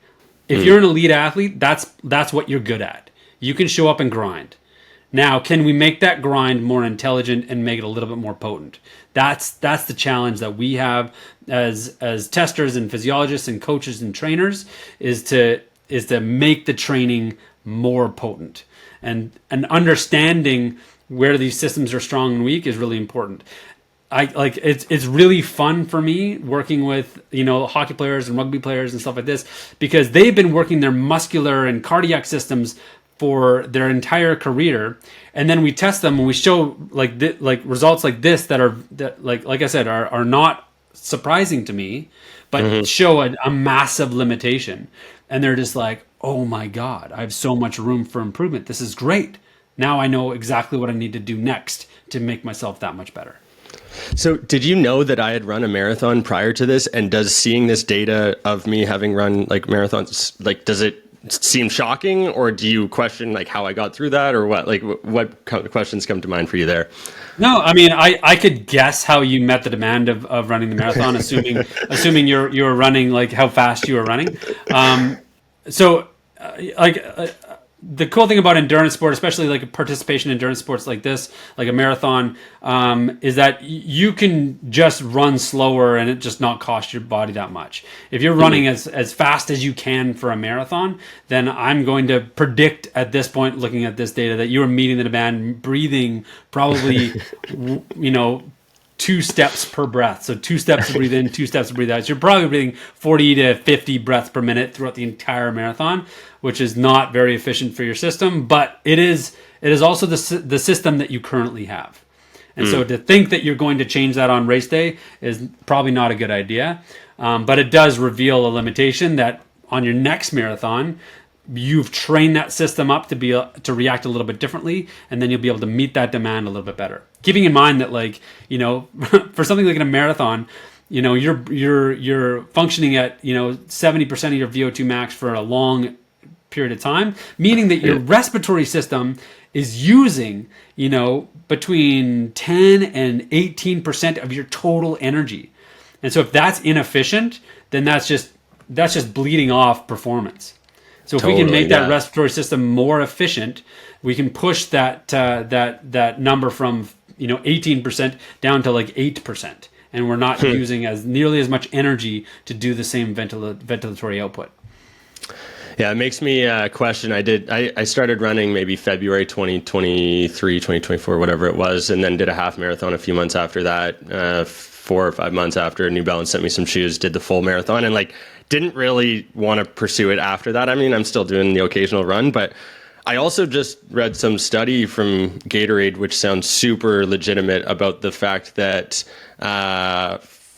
If you're an elite athlete, that's what you're good at. You can show up and grind. Now, can we make that grind more intelligent and make it a little bit more potent? That's the challenge that we have as testers and physiologists and coaches and trainers, is to make the training more potent. And understanding where these systems are strong and weak is really important. It's really fun for me working with hockey players and rugby players and stuff like this, because they've been working their muscular and cardiac systems for their entire career, and then we test them and we show like results like this that like I said are not surprising to me, but show a massive limitation, and they're just like, oh my God, I have so much room for improvement. This is great. Now I know exactly what I need to do next to make myself that much better. So did you know that I had run a marathon prior to this? And does seeing this data of me having run like marathons, like, does it seem shocking, or do you question like how I got through that, or what? Like, what questions come to mind for you there? No, I mean, I could guess how you met the demand of running the marathon, assuming you're running, like how fast you were running. The cool thing about endurance sport, especially like a participation in endurance sports like this, like a marathon, is that you can just run slower and it just not cost your body that much. If you're running as fast as you can for a marathon, then I'm going to predict at this point, looking at this data, that you are meeting the demand, breathing probably, 2 steps per breath. So 2 steps to breathe in, 2 steps to breathe out. So you're probably breathing 40 to 50 breaths per minute throughout the entire marathon, which is not very efficient for your system, but it is also the system that you currently have. And so to think that you're going to change that on race day is probably not a good idea. But it does reveal a limitation that on your next marathon, you've trained that system up to react a little bit differently, and then you'll be able to meet that demand a little bit better. Keeping in mind that, for something like in a marathon, you're functioning at 70% of your VO2 max for a long period of time, meaning that your respiratory system is using between 10 and 18% of your total energy. And so if that's inefficient, then that's just bleeding off performance. So if we can make that respiratory system more efficient, we can push that number from 18% down to like 8%, and we're not using as nearly as much energy to do the same ventilatory output. Yeah, it makes me question. I started running maybe February 2023, 2024, whatever it was, and then did a half marathon a few months after that, 4 or 5 months after. New Balance sent me some shoes, did the full marathon, and didn't really want to pursue it after that. I mean, I'm still doing the occasional run, but I also just read some study from Gatorade, which sounds super legitimate, about the fact that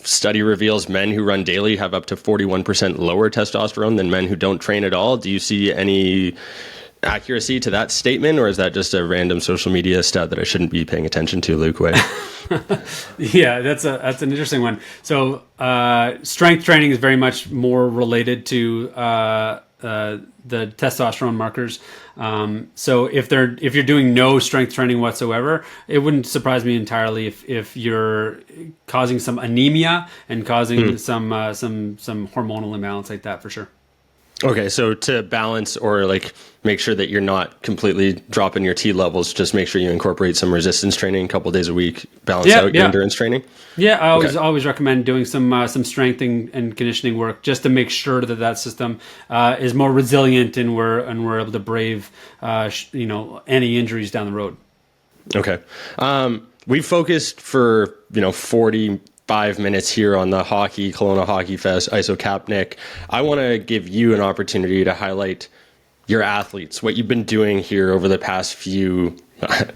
study reveals men who run daily have up to 41% lower testosterone than men who don't train at all. Do you see any accuracy to that statement, or is that just a random social media stat that I shouldn't be paying attention to, Luke Way? Yeah, that's an interesting one. So strength training is very much more related to the testosterone markers. So if you're doing no strength training whatsoever, it wouldn't surprise me entirely if you're causing some anemia and causing some hormonal imbalance like that, for sure. Okay, so to balance or like make sure that you're not completely dropping your T levels, just make sure you incorporate some resistance training a couple days a week, balance out your endurance training. Yeah, I always recommend doing some strength and conditioning work just to make sure that system is more resilient and we're able to brave any injuries down the road. Okay, we focused for 45 minutes here on the Kelowna Hockey Fest, ISO-Cap-Nick. I want to give you an opportunity to highlight your athletes, what you've been doing here over the past few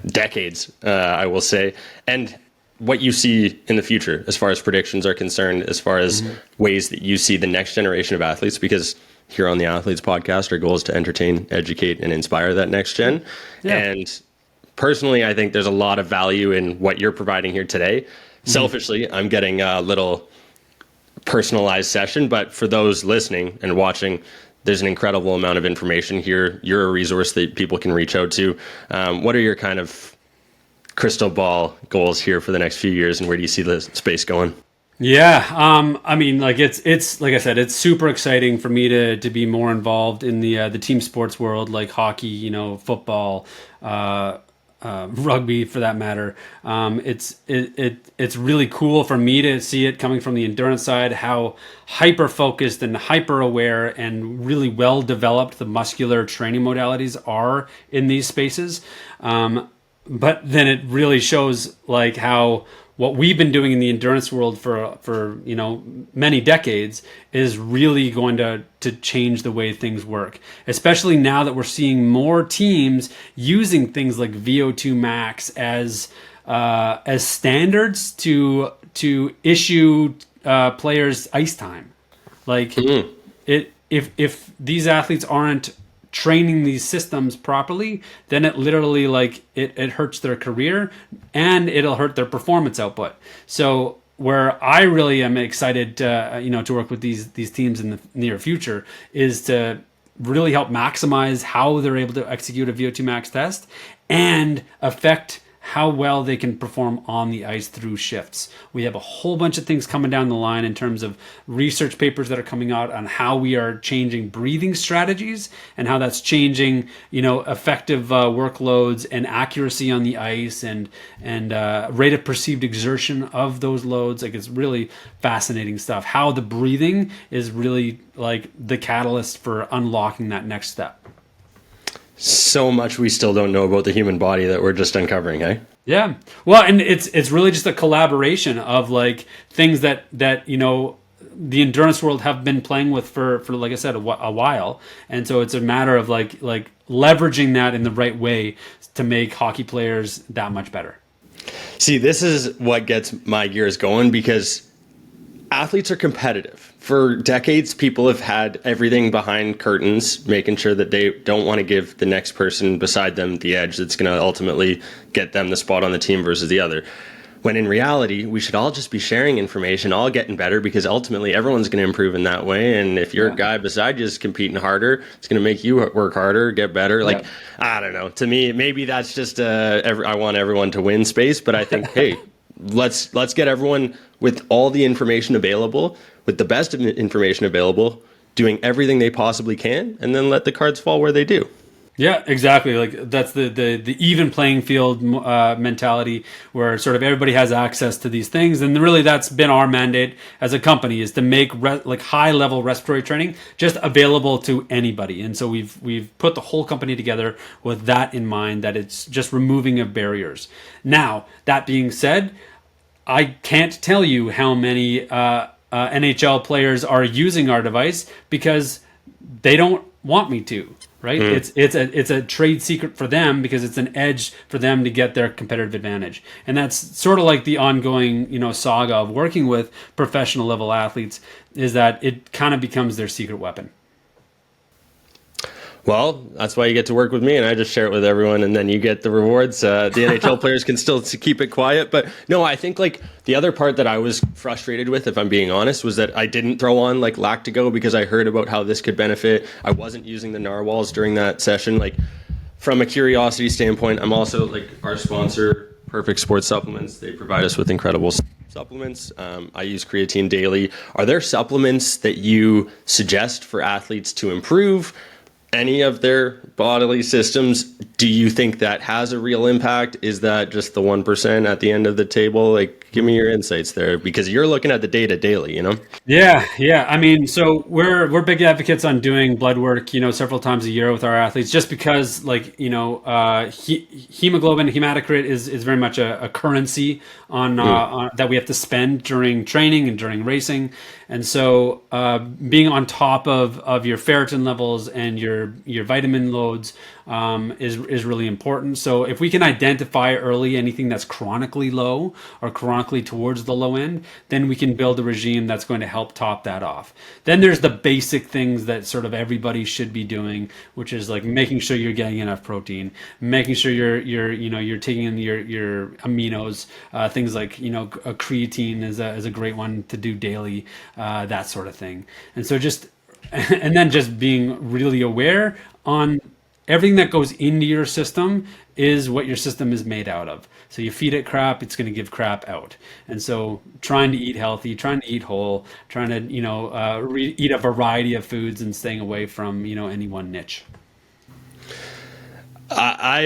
decades, I will say, and what you see in the future as far as predictions are concerned, as far as ways that you see the next generation of athletes, because here on the Athletes Podcast, our goal is to entertain, educate, and inspire that next gen. Yeah. And personally, I think there's a lot of value in what you're providing here today. Selfishly, I'm getting a little personalized session, but for those listening and watching, there's an incredible amount of information here. You're a resource that people can reach out to. What are your kind of crystal ball goals here for the next few years, and where do you see the space going? Yeah, I mean, like it's like I said, it's super exciting for me to be more involved in the team sports world, like hockey, football, rugby for that matter. It's really cool for me to see it coming from the endurance side, how hyper focused and hyper aware and really well developed the muscular training modalities are in these spaces. But then it really shows like how what we've been doing in the endurance world for many decades is really going to change the way things work, especially now that we're seeing more teams using things like VO₂ Max as standards to issue players ice time. Like if these athletes aren't training these systems properly, then it literally it hurts their career and it'll hurt their performance output. So where I really am excited to work with these teams in the near future is to really help maximize how they're able to execute a VO₂ Max test and affect how well they can perform on the ice through shifts. We have a whole bunch of things coming down the line in terms of research papers that are coming out on how we are changing breathing strategies and how that's changing, effective workloads and accuracy on the ice and rate of perceived exertion of those loads. Like, it's really fascinating stuff. How the breathing is really like the catalyst for unlocking that next step. So much we still don't know about the human body that we're just uncovering, eh? Yeah. Well, and it's really just a collaboration of like things that the endurance world have been playing with for like I said, a while. And so it's a matter of like leveraging that in the right way to make hockey players that much better. See, this is what gets my gears going, because athletes are competitive. For decades, people have had everything behind curtains, making sure that they don't want to give the next person beside them the edge that's going to ultimately get them the spot on the team versus the other. When in reality, we should all just be sharing information, all getting better, because ultimately everyone's going to improve in that way. And if your guy beside you is competing harder, it's going to make you work harder, get better. Like, I don't know. To me, maybe that's just I want everyone to win space, but I think, hey, let's get everyone with all the information available, with the best information available, doing everything they possibly can, and then let the cards fall where they do. Yeah, exactly. Like, that's the even playing field mentality, where sort of everybody has access to these things. And really, that's been our mandate as a company, is to make high level respiratory training just available to anybody. And so we've put the whole company together with that in mind, that it's just removing of barriers. Now, that being said, I can't tell you how many NHL players are using our device because they don't want me to. Right? It's a trade secret for them, because it's an edge for them to get their competitive advantage. And that's sort of like the ongoing, saga of working with professional level athletes, is that it kind of becomes their secret weapon. Well, that's why you get to work with me, and I just share it with everyone, and then you get the rewards. The NHL players can still keep it quiet. But no, I think like the other part that I was frustrated with, if I'm being honest, was that I didn't throw on like Lactigo because I heard about how this could benefit. I wasn't using the narwhals during that session. Like, from a curiosity standpoint, I'm also like our sponsor, Perfect Sports Supplements. They provide us with incredible supplements. I use creatine daily. Are there supplements that you suggest for athletes to improve any of their bodily systems? Do you think that has a real impact? Is that just the 1% at the end of the table? Like, give me your insights there, because you're looking at the data daily, you know? Yeah. I mean, so we're big advocates on doing blood work, several times a year with our athletes, just because, like, hemoglobin, hematocrit is very much a currency on that we have to spend during training and during racing, and so being on top of your ferritin levels and your vitamin loads is really important. So if we can identify early anything that's chronically low or chronically towards the low end, then we can build a regime that's going to help top that off. Then there's the basic things that sort of everybody should be doing, which is like making sure you're getting enough protein, making sure you're taking in your aminos, things like a creatine is a great one to do daily, that sort of thing. And so and then just being really aware on everything that goes into your system is what your system is made out of. So you feed it crap, it's going to give crap out. And so trying to eat healthy, trying to eat whole, trying to eat a variety of foods and staying away from any one niche. I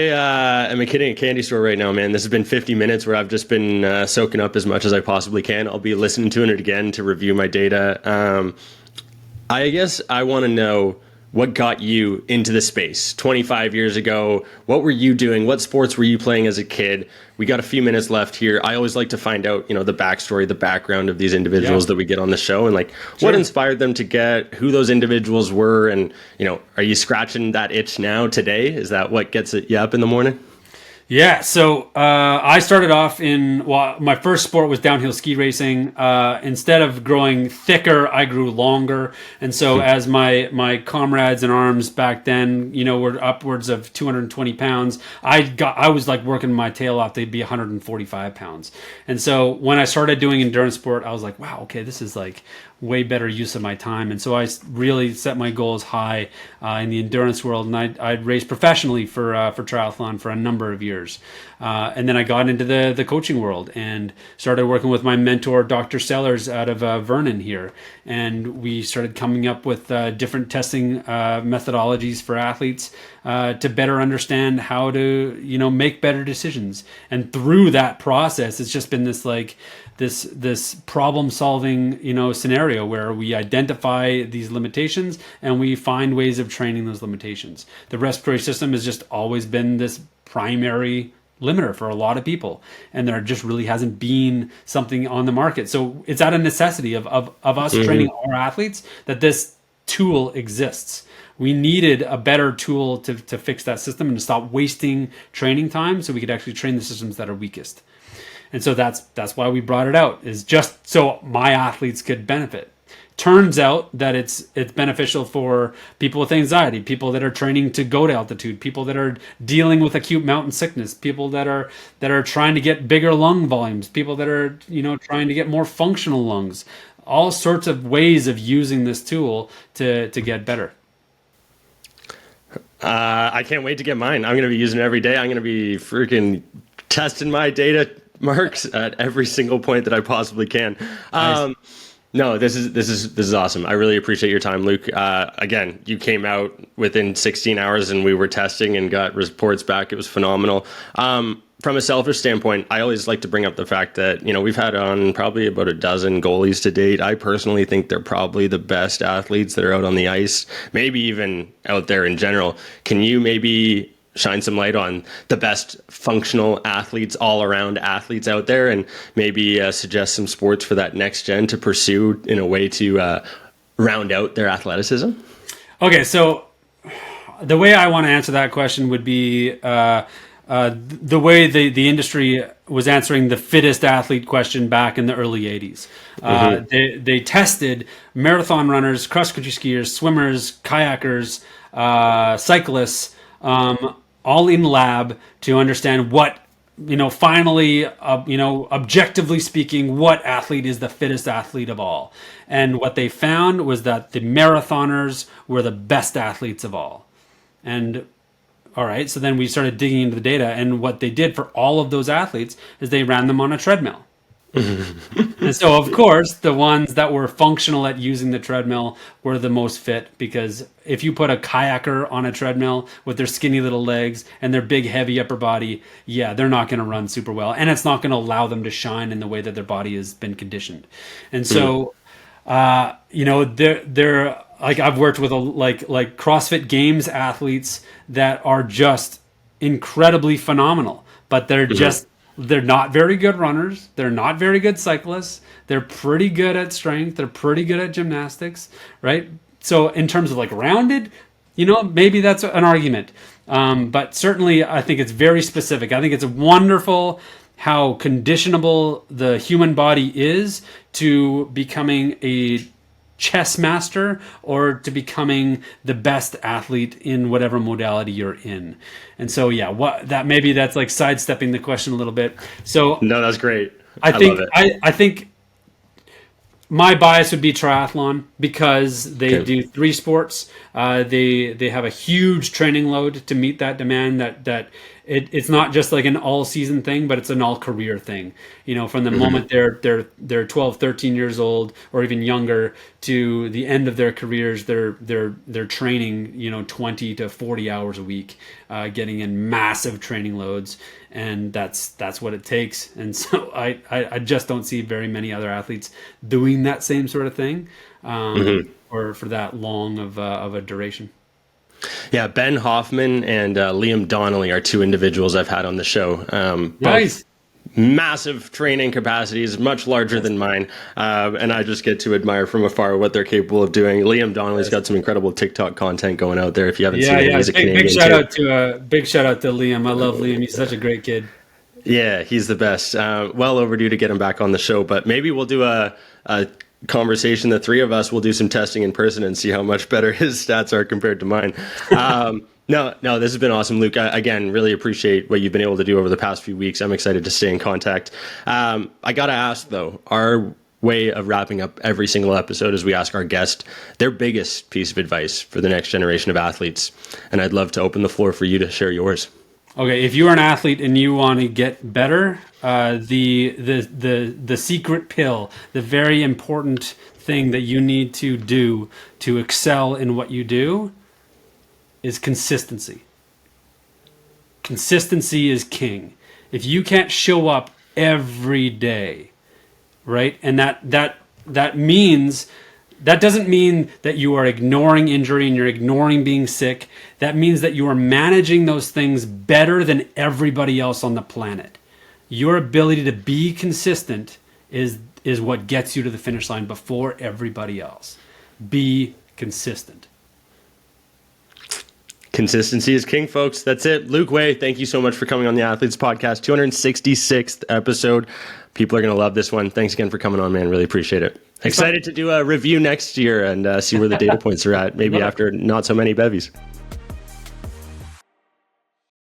am a kid in a candy store right now, man. This has been 50 minutes where I've just been soaking up as much as I possibly can. I'll be listening to it again to review my data. I guess I want to know what got you into the space 25 years ago. What were you doing? What sports were you playing as a kid? We got a few minutes left here. I always like to find out, the backstory, the background of these individuals that we get on the show, and like what inspired them to get, who those individuals were, and are you scratching that itch now today? Is that what gets you up in the morning? Yeah, so I started off my first sport was downhill ski racing. Instead of growing thicker, I grew longer. And so as my comrades in arms back then, were upwards of 220 pounds, I was like working my tail off. They'd be 145 pounds. And so when I started doing endurance sport, I was like, wow, okay, this is like way better use of my time. And so I really set my goals high in the endurance world, and I'd raced professionally for triathlon for a number of years. And then I got into the coaching world and started working with my mentor, Dr. Sellers, out of Vernon here. And we started coming up with different testing methodologies for athletes to better understand how to, make better decisions. And through that process, it's just been this problem solving, scenario where we identify these limitations and we find ways of training those limitations. The respiratory system has just always been this primary limiter for a lot of people, and there just really hasn't been something on the market. So it's out of necessity of us training our athletes that this tool exists. We needed a better tool to fix that system and to stop wasting training time so we could actually train the systems that are weakest. And so that's why we brought it out, is just so my athletes could benefit. Turns out that it's beneficial for people with anxiety, people that are training to go to altitude, people that are dealing with acute mountain sickness, people that are trying to get bigger lung volumes, people that are trying to get more functional lungs. All sorts of ways of using this tool to get better. I can't wait to get mine. I'm going to be using it every day. I'm going to be freaking testing my data marks at every single point that I possibly can. Nice. No, this is awesome. I really appreciate your time, Luke. Again, you came out within 16 hours and we were testing and got reports back. It was phenomenal. From a selfish standpoint, I always like to bring up the fact that, we've had on probably about a dozen goalies to date. I personally think they're probably the best athletes that are out on the ice, maybe even out there in general. Can you maybe shine some light on the best functional athletes, all around athletes out there, and maybe suggest some sports for that next gen to pursue in a way to round out their athleticism? Okay, so the way I want to answer that question would be the way the industry was answering the fittest athlete question back in the early 80s. They tested marathon runners, cross-country skiers, swimmers, kayakers, cyclists, all in lab to understand what, finally, objectively speaking, what athlete is the fittest athlete of all. And what they found was that the marathoners were the best athletes of all. And all right, so then we started digging into the data, and what they did for all of those athletes is they ran them on a treadmill. And so, of course, the ones that were functional at using the treadmill were the most fit, because if you put a kayaker on a treadmill with their skinny little legs and their big, heavy upper body, yeah, they're not going to run super well. And it's not going to allow them to shine in the way that their body has been conditioned. And so, they're like, I've worked with like CrossFit Games athletes that are just incredibly phenomenal, but they're just, they're not very good runners. They're not very good cyclists. They're pretty good at strength. They're pretty good at gymnastics, right? So in terms of like rounded, maybe that's an argument. But certainly I think it's very specific. I think it's wonderful how conditionable the human body is to becoming a chess master or to becoming the best athlete in whatever modality you're in. And so, yeah, maybe that's like sidestepping the question a little bit. So No, that's great. I think love it. I think my bias would be triathlon, because they do 3 sports. They have a huge training load to meet that demand. That it's not just like an all season thing, but it's an all career thing. From the moment they're 12, 13 years old or even younger to the end of their careers, they're training 20 to 40 hours a week, getting in massive training loads, and that's what it takes. And so I just don't see very many other athletes doing that same sort of thing, or for that long of a duration. Yeah, Ben Hoffman and Liam Donnelly are 2 individuals I've had on the show. Nice. Massive training capacities, much larger than mine, and I just get to admire from afar what they're capable of doing. Liam Donnelly's got some incredible TikTok content going out there. If you haven't seen it, he's a Canadian big shout out to Liam. I love Liam. He's such a great kid. Yeah, he's the best. Well overdue to get him back on the show, but maybe we'll do a conversation. The 3 of us will do some testing in person and see how much better his stats are compared to mine. No, this has been awesome, Luke. Again, really appreciate what you've been able to do over the past few weeks. I'm excited to stay in contact. I got to ask, though, our way of wrapping up every single episode is we ask our guest their biggest piece of advice for the next generation of athletes. And I'd love to open the floor for you to share yours. Okay, if you are an athlete and you want to get better, the secret pill, the very important thing that you need to do to excel in what you do, is consistency. Consistency is king. If you can't show up every day, right? And that means, that doesn't mean that you are ignoring injury and you're ignoring being sick. That means that you are managing those things better than everybody else on the planet. Your ability to be consistent is what gets you to the finish line before everybody else. Be consistent. Consistency is king, folks. That's it. Luke Way, thank you so much for coming on the Athletes Podcast. 266th episode. People are going to love this one. Thanks again for coming on, man. Really appreciate it. Excited to do a review next year and see where the data points are at, maybe after not so many bevies.